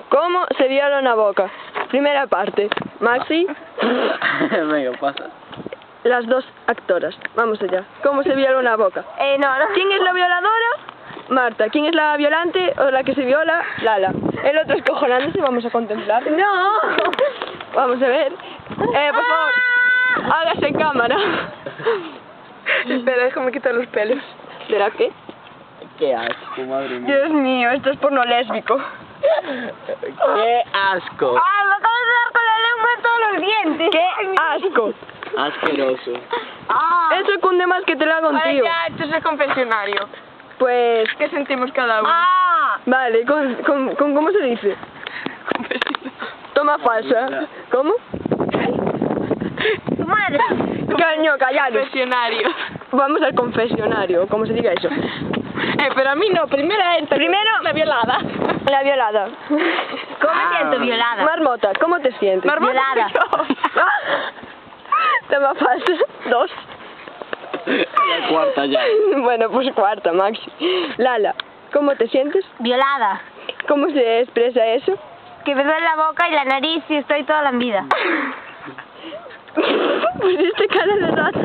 ¿Cómo se viola una boca? Primera parte. Maxi. Venga, pasa. Las dos actoras. Vamos allá. ¿Cómo se viola una boca? No. ¿Quién es la violadora? Marta. ¿Quién es la violante o la que se viola? Lala. El otro escojonándose, vamos a contemplar. No. Vamos a ver. Por favor, hágase en cámara. Espera, déjame quitar los pelos. ¿Será qué? Qué asco, madre mía. Dios mío, esto es porno lésbico. Qué asco. Me acabo de dar con la lengua en todos los dientes. ¡Qué asco! Asqueroso. Eso cunde más que te lo haga un Vale, tío. ya, esto es el confesionario. Pues, ¿Qué sentimos cada uno? vale, con ¿cómo se dice? Toma falsa. ¿Cómo? Tu madre. Caño, callaros. Confesionario. Vamos al confesionario, ¿cómo se diga eso? Pero a mí no, primero la violada. La violada. ¿Cómo me siento violada? Marmota, ¿cómo te sientes? Violada. Toma falsa. 2. La cuarta ya. Bueno, pues cuarta, Maxi. Lala, ¿cómo te sientes? Violada. ¿Cómo se expresa eso? Que me duele la boca y la nariz y estoy toda lambida. Pusiste cara de rata.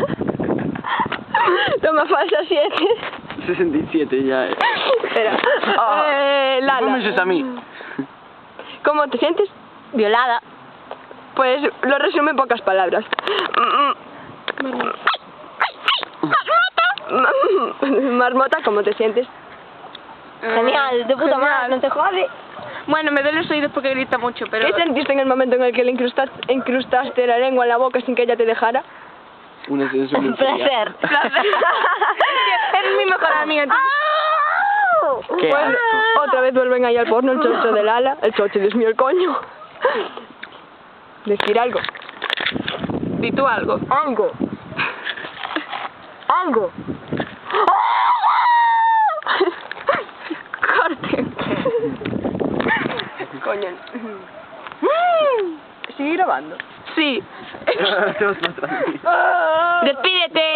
Toma falsa 7. 67 ya. Espera. ¿Cómo me Lala, dices a mí? ¿cómo te sientes? Violada. Pues lo resume en pocas palabras. Marmota, ¿cómo te sientes? Genial, de puta madre, no te jode. Bueno, me duele los oídos porque grita mucho, pero... ¿Qué sentiste en el momento en el que le incrustaste la lengua en la boca sin que ella te dejara? Una sensación. Placer. Es mi mejor amiga. Qué Bueno, asco. otra vez vuelven ahí al porno, el chocho de Lala. El chocho, Dios mío, el coño. Decir algo. Di tú algo. Algo. Algo. Corte. Coño. ¿Sigue grabando? Sí. Te vas para atrás. Despídete.